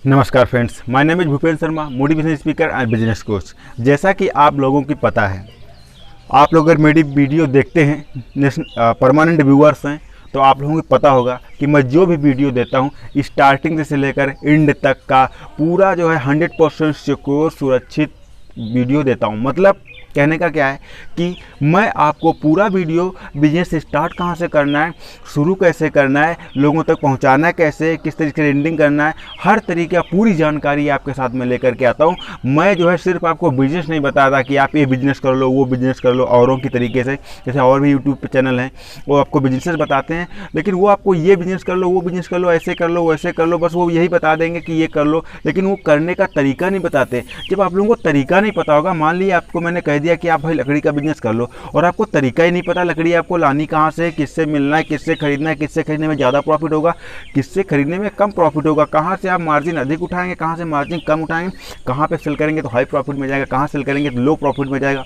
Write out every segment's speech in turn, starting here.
नमस्कार friends, my name is Bhupendra Sharma, motivation speaker and business coach. जैसा कि आप लोगों की पता है, आप लोग अगर मेरी वीडियो देखते हैं, परमानेंट व्यूअर्स हैं, तो आप लोगों को पता होगा कि मैं जो भी वीडियो देता हूं स्टार्टिंग से लेकर एंड तक का पूरा जो है 100% सिक्योर सुरक्षित वीडियो देता हूं। मतलब कहने का क्या है कि मैं आपको पूरा वीडियो बिजनेस स्टार्ट कहाँ से करना है, शुरू कैसे करना है, लोगों तक पहुँचाना है कैसे, किस तरीके से एंडिंग करना है, हर तरीके का पूरी जानकारी आपके साथ में लेकर के आता हूँ। मैं जो है सिर्फ आपको बिजनेस नहीं बताता कि आप ये बिजनेस कर लो, वो बिजनेस कर लो औरों की तरीके से। जैसे और भी यूट्यूब पे चैनल हैं, वो आपको बिजनेस बताते हैं, लेकिन वो आपको ये बिजनेस कर लो, वो बिजनेस कर लो, ऐसे कर लो, वैसे कर लो, बस वो यही बता देंगे कि ये कर लो, लेकिन वो करने का तरीका नहीं बताते। जब आप लोगों को तरीका नहीं पता होगा, मान लीजिए आपको मैंने कह दिया कि आप भाई लकड़ी का बिजनेस कर लो और आपको तरीका ही नहीं पता, लकड़ी आपको लानी कहाँ से, किससे मिलना है, किससे खरीदना है, किससे खरीदने में ज़्यादा प्रॉफिट होगा, किससे खरीदने में कम प्रॉफिट होगा, कहाँ से आप मार्जिन अधिक उठाएंगे, कहाँ से मार्जिन कम उठाएंगे, कहाँ पे सेल करेंगे तो हाई प्रॉफिट में जाएगा, कहाँ सेल करेंगे तो लो प्रॉफिट में जाएगा।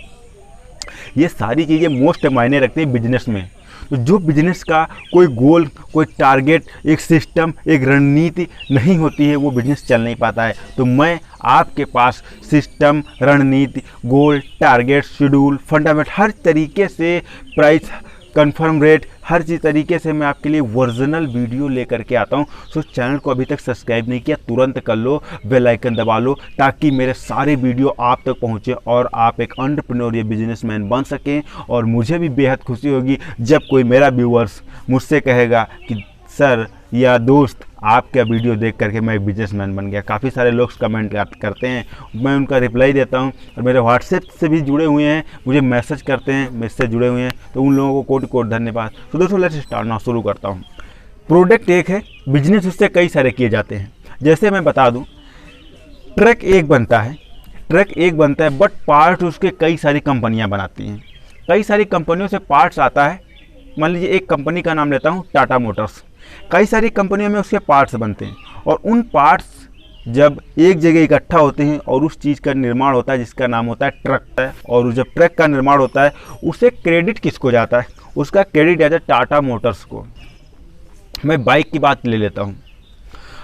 ये सारी चीज़ें मोस्ट मायने रखती हैं बिजनेस में। तो जो बिजनेस का कोई गोल, कोई टारगेट, एक सिस्टम, एक रणनीति नहीं होती है, वो बिजनेस चल नहीं पाता है। तो मैं आपके पास सिस्टम, रणनीति, गोल, टारगेट, शेड्यूल, फंडामेंट, हर तरीके से प्राइस, कंफर्म रेट, हर चीज़ तरीके से मैं आपके लिए ओरिजिनल वीडियो लेकर के आता हूँ। सो चैनल को अभी तक सब्सक्राइब नहीं किया, तुरंत कर लो, बेल आइकन दबा लो, ताकि मेरे सारे वीडियो आप तक पहुँचे और आप एक एंटरप्रेन्योर या बिजनेसमैन बन सकें। और मुझे भी बेहद खुशी होगी जब कोई मेरा व्यूअर्स मुझसे कहेगा कि सर या दोस्त, आपका वीडियो देख करके मैं एक बिजनेसमैन बन गया। काफ़ी सारे लोग कमेंट करते हैं, मैं उनका रिप्लाई देता हूं, और मेरे व्हाट्सएप से भी जुड़े हुए हैं, मुझे मैसेज करते हैं, मुझसे जुड़े हुए हैं, तो उन लोगों को कोट कोट धन्यवाद। तो दोस्तों लेट्स स्टार्ट नाउ, शुरू करता हूं। प्रोडक्ट एक है, बिजनेस उससे कई सारे किए जाते हैं। जैसे मैं बता दूँ, ट्रक एक बनता है, बट पार्ट उसके कई सारी कंपनियाँ बनाती हैं। कई सारी कंपनियों से पार्ट्स आता है। मान लीजिए एक कंपनी का नाम लेता हूँ, टाटा मोटर्स। कई सारी कंपनियों में उसके पार्ट्स बनते हैं, और उन पार्ट्स जब एक जगह इकट्ठा होते हैं और उस चीज़ का निर्माण होता है जिसका नाम होता है ट्रक है। और जब ट्रक का निर्माण होता है, उसे क्रेडिट किसको जाता है? उसका क्रेडिट जाता है टाटा मोटर्स को। मैं बाइक की बात ले लेता हूँ।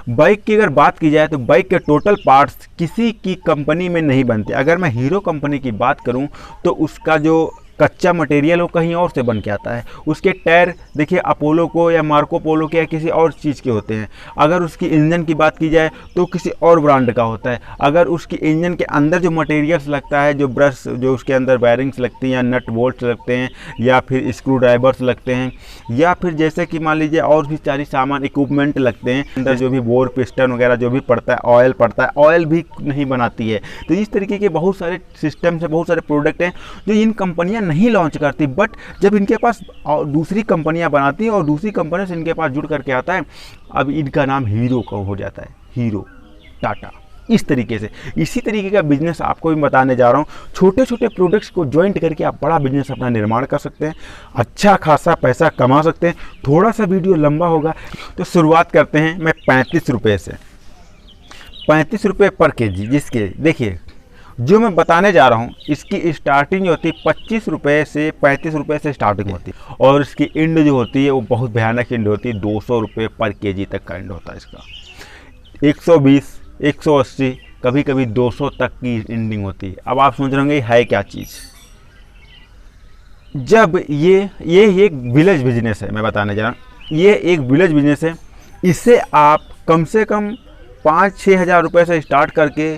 बाइक की अगर बात की जाए तो बाइक के टोटल पार्ट्स किसी की कंपनी में नहीं बनते। अगर मैं हीरो कंपनी की बात करूं तो उसका जो कच्चा मटेरियल वो कहीं और से बन के आता है। उसके टायर देखिए अपोलो को या मार्को पोलो के या किसी और चीज़ के होते हैं। अगर उसकी इंजन की बात की जाए तो किसी और ब्रांड का होता है। अगर उसकी इंजन के अंदर जो मटेरियल्स लगता है, जो ब्रश, जो उसके अंदर वायरिंग्स लगती हैं, या नट बोल्ट्स लगते हैं, या फिर स्क्रू ड्राइवर्स लगते हैं, या फिर जैसे कि मान लीजिए और भी सारी सामान इक्विपमेंट लगते हैं, अंदर जो भी बोर, पिस्टन वगैरह जो भी पड़ता है, ऑयल पड़ता है, ऑयल भी नहीं बनाती है। तो इस तरीके के बहुत सारे सिस्टम से बहुत सारे प्रोडक्ट हैं जो इन कंपनियां नहीं लॉन्च करती, बट जब इनके पास दूसरी कंपनियां बनाती हैं और दूसरी कंपनी से इनके पास जुड़ करके आता है, अब इनका नाम हीरो का हो जाता है, हीरो, टाटा। इस तरीके से, इसी तरीके का बिजनेस आपको भी बताने जा रहा हूँ। छोटे छोटे प्रोडक्ट्स को ज्वाइंट करके आप बड़ा बिजनेस अपना निर्माण कर सकते हैं, अच्छा खासा पैसा कमा सकते हैं। थोड़ा सा वीडियो लंबा होगा तो शुरुआत करते हैं मैं 35 रुपये से। 35 रुपये पर केजी, जिसके देखिए जो मैं बताने जा रहा हूँ, इसकी स्टार्टिंग जो होती है 25 रुपये से 35 रुपये से स्टार्टिंग होती है, और इसकी एंड जो होती है वो बहुत भयानक एंड होती है। 200 रुपये पर केजी तक का एंड होता है इसका। 120, 180, कभी कभी 200 तक की एंडिंग होती है। अब आप सोच रहे होंगे है क्या चीज़। जब ये एक विलेज बिजनेस है, मैं बताने जा रहा हूँ, ये एक विलेज बिजनेस है। इससे आप कम से कम 5-6 हज़ार रुपये से स्टार्ट करके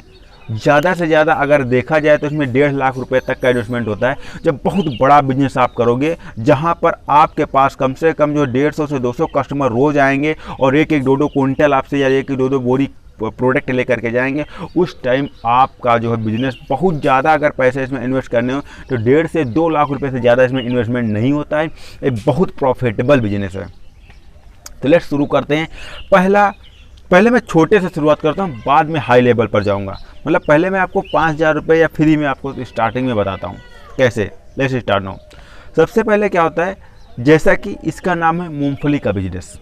ज़्यादा से ज़्यादा अगर देखा जाए तो इसमें 1.5 लाख रुपए तक का इन्वेस्टमेंट होता है। जब बहुत बड़ा बिजनेस आप करोगे, जहां पर आपके पास कम से कम जो 150 से 200 कस्टमर रोज आएंगे और एक 2 क्विंटल आपसे या 1 2 बोरी प्रोडक्ट लेकर के जाएंगे, उस टाइम आपका जो है बिजनेस बहुत ज़्यादा अगर पैसे इसमें इन्वेस्ट करने हो तो 1.5 से 2 लाख रुपये से ज़्यादा इसमें इन्वेस्टमेंट नहीं होता है। ये बहुत प्रॉफिटेबल बिजनेस है। तो लेट्स शुरू करते हैं। पहले मैं छोटे से शुरुआत करता हूँ, बाद में हाई लेवल पर जाऊँगा। मतलब पहले मैं आपको 5,000 रुपये या फ्री में आपको स्टार्टिंग में बताता हूँ कैसे। Let's start now. सबसे पहले क्या होता है, जैसा कि इसका नाम है मूंगफली का बिजनेस।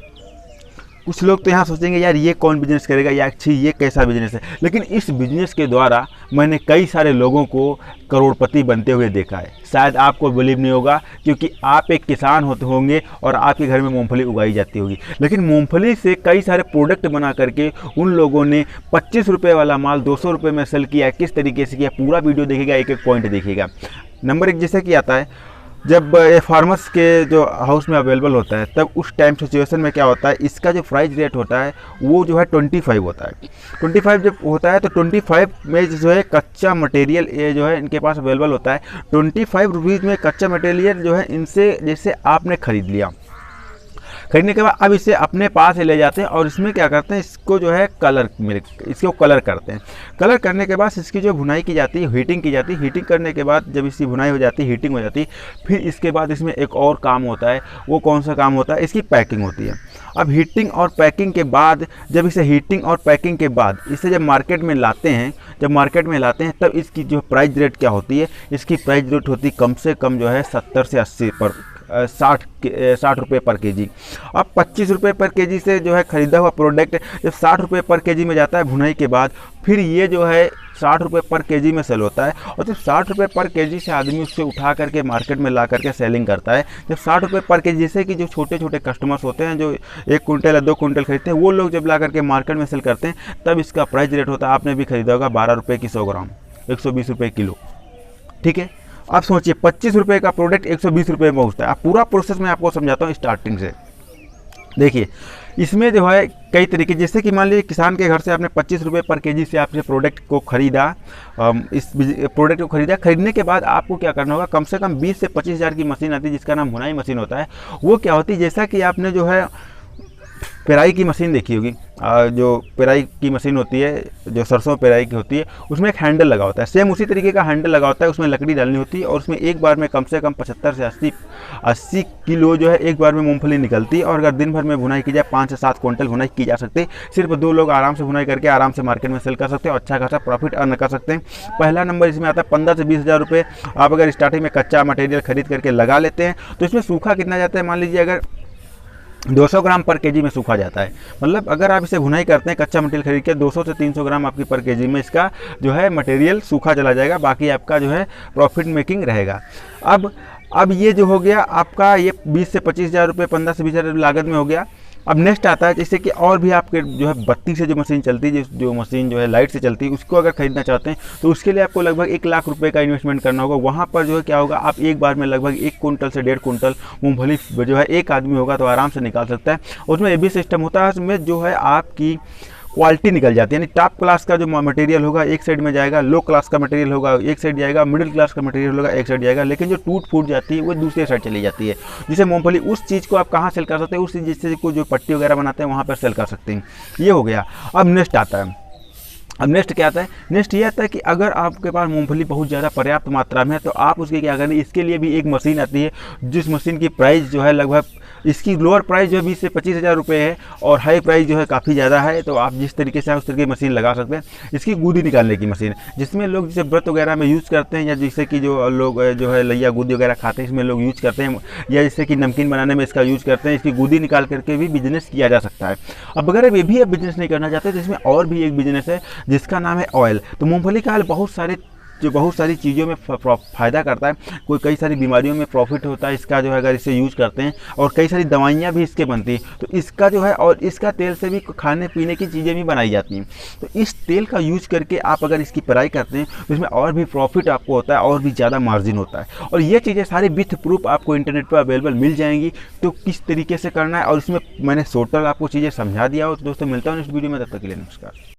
कुछ लोग तो यहाँ सोचेंगे यार ये कौन बिजनेस करेगा, या अच्छी ये कैसा बिजनेस है, लेकिन इस बिजनेस के द्वारा मैंने कई सारे लोगों को करोड़पति बनते हुए देखा है। शायद आपको बिलीव नहीं होगा, क्योंकि आप एक किसान होते होंगे और आपके घर में मूंगफली उगाई जाती होगी, लेकिन मूंगफली से कई सारे प्रोडक्ट बना करके उन लोगों ने 25 रुपये वाला माल 200 रुपये में सेल किया। किस तरीके से किया, पूरा वीडियो देखिएगा, एक एक पॉइंट देखिएगा। नंबर 1 जैसे कि आता है, जब ये फार्मर्स के जो हाउस में अवेलेबल होता है, तब उस टाइम सिचुएशन में क्या होता है, इसका जो प्राइस रेट होता है वो जो है 25 होता है। 25 जब होता है तो 25 में जो है कच्चा मटेरियल ये जो है इनके पास अवेलेबल होता है। 25 रुपीज़ में कच्चा मटेरियल जो है इनसे, जैसे आपने ख़रीद लिया, खरीदने के बाद अब इसे अपने पास ले जाते हैं और इसमें क्या करते हैं, इसको जो है इसको कलर करते हैं। कलर करने के बाद इसकी जो भुनाई की जाती है, हीटिंग की जाती है। हीटिंग करने के बाद जब इसकी भुनाई हो जाती है, हीटिंग हो जाती है, फिर इसके बाद इसमें एक और काम होता है। वो कौन सा काम होता है, इसकी पैकिंग होती है। अब हीटिंग और पैकिंग के बाद, जब इसे हीटिंग और पैकिंग के बाद इसे जब मार्केट में लाते हैं, तब इसकी जो प्राइस रेट क्या होती है, इसकी प्राइस रेट होती है कम से कम जो है 70 से 80 पर 60 रुपये पर केजी। अब 25 रुपये पर केजी से जो है ख़रीदा हुआ प्रोडक्ट जब 60 रुपये पर केजी में जाता है भुनाई के बाद, फिर ये जो है 60 रुपये पर केजी में सेल होता है। और जब 60 रुपये पर केजी से आदमी उससे उठा करके मार्केट में ला करके सेलिंग करता है। जब 60 रुपये पर केजी, जैसे कि जो छोटे छोटे कस्टमर्स होते हैं जो 1 कुंटल या 2 कुंटल खरीदते हैं, वो लोग जब ला करके मार्केट में सेल करते हैं, तब इसका प्राइस रेट होता है, आपने भी खरीदा होगा 12 रुपये की 100 ग्राम, 120 रुपये किलो। ठीक है, आप सोचिए 25 रुपये का प्रोडक्ट 120 रुपये में पहुँचता है। आप पूरा प्रोसेस मैं आपको समझाता हूँ स्टार्टिंग से। देखिए, इसमें जो है कई तरीके, जैसे कि मान लीजिए किसान के घर से आपने 25 रुपये पर केजी से आपने प्रोडक्ट को ख़रीदा, इस प्रोडक्ट को खरीदने के बाद आपको क्या करना होगा, कम से कम 20 से 25 हज़ार की मशीन आती है जिसका नाम भुनाई मशीन होता है। वो क्या होती है, जैसा कि आपने जो है पेराई की मशीन देखी होगी, जो पेराई की मशीन होती है, जो सरसों पेराई की होती है, उसमें एक हैंडल लगा होता है। सेम उसी तरीके का हैंडल लगा होता है, उसमें लकड़ी डालनी होती है और उसमें एक बार में कम से कम 75 से 80 किलो जो है एक बार में मूंगफली निकलती है। और अगर दिन भर में भुनाई की जाए 5 से 7 क्विंटल भुनाई की जा सकती है। सिर्फ 2 लोग आराम से भुनाई करके आराम से मार्केट में सेल कर सकते हैं और अच्छा खासा प्रॉफिट अर्न कर सकते हैं। पहला नंबर इसमें आता है 15 से 20 हज़ार रुपये। आप अगर स्टार्टिंग में कच्चा मटेरियल खरीद करके लगा लेते हैं तो इसमें सूखा कितना जाता है, मान लीजिए अगर 200 ग्राम पर केजी में सूखा जाता है। मतलब अगर आप इसे भुनाई करते हैं कच्चा मटेरियल खरीद के, 200 से 300 ग्राम आपकी पर केजी में इसका जो है मटेरियल सूखा चला जाएगा, बाकी आपका जो है प्रॉफिट मेकिंग रहेगा। अब ये जो हो गया आपका, ये 20 से 25 हज़ार रुपये, 15 से 20 हज़ार लागत में हो गया। अब नेक्स्ट आता है, जैसे कि और भी आपके जो है बत्ती से जो मशीन चलती है, जो मशीन जो है लाइट से चलती है, उसको अगर खरीदना चाहते हैं तो उसके लिए आपको लगभग 1 लाख रुपए का इन्वेस्टमेंट करना होगा। वहाँ पर जो है क्या होगा, आप एक बार में लगभग 1 कुंटल से 1.5 कुंटल मूंगफली जो है एक आदमी होगा तो आराम से निकाल सकता है। उसमें ये भी सिस्टम होता है, उसमें जो है आपकी क्वालिटी निकल जाती है, यानी टॉप क्लास का जो मटेरियल होगा एक साइड में जाएगा, लो क्लास का मटेरियल होगा एक साइड जाएगा, मिडिल क्लास का मटेरियल होगा एक साइड जाएगा, लेकिन जो टूट फूट जाती है वो दूसरे साइड चली जाती है। जिसे मूंगफली, उस चीज़ को आप कहाँ सेल कर सकते हैं, उस जिससे को जो पट्टी वगैरह बनाते हैं वहाँ पर सेल कर सकते हैं। ये हो गया। अब नेक्स्ट आता है, अब नेक्स्ट क्या आता है, नेक्स्ट ये आता है कि अगर आपके पास मूंगफली बहुत ज़्यादा पर्याप्त मात्रा में है तो आप उसके क्या करें, इसके लिए भी एक मशीन आती है जिस मशीन की प्राइस जो है लगभग, इसकी लोअर प्राइस जो है 20 से 25 हज़ार रुपये है और हाई प्राइस जो है काफ़ी ज़्यादा है। तो आप जिस तरीके से उस तरीके की मशीन लगा सकते हैं। इसकी गूदी निकालने की मशीन, जिसमें लोग जैसे व्रत वगैरह में यूज़ करते हैं, या जैसे कि जो लोग जो है लैया गूदी वगैरह खाते हैं इसमें लोग यूज़ करते हैं, या जैसे कि नमकीन बनाने में इसका यूज़ करते हैं। इसकी गूदी निकाल करके भी बिजनेस किया जा सकता है। अब अगर ये भी आप बिजनेस नहीं करना चाहते तो इसमें और भी एक बिजनेस है जिसका नाम है ऑयल। तो मूंगफली का बहुत सारी चीज़ों में फ़ायदा करता है। कई सारी बीमारियों में प्रॉफिट होता है इसका जो है, अगर इसे यूज करते हैं, और कई सारी दवाइयाँ भी इसके बनती हैं। तो इसका जो है, और इसका तेल से भी खाने पीने की चीज़ें भी बनाई जाती हैं। तो इस तेल का यूज करके आप अगर इसकी पेराई करते हैं तो इसमें और भी प्रॉफिट आपको होता है और भी ज़्यादा मार्जिन होता है। और ये चीज़ें सारी विथ प्रूफ आपको इंटरनेट पर अवेलेबल मिल जाएंगी। तो किस तरीके से करना है, और इसमें मैंने टोटल आपको चीज़ें समझा दिया हो। तो दोस्तों मिलता हूँ नेक्स्ट वीडियो में, तब तक के लिए नमस्कार।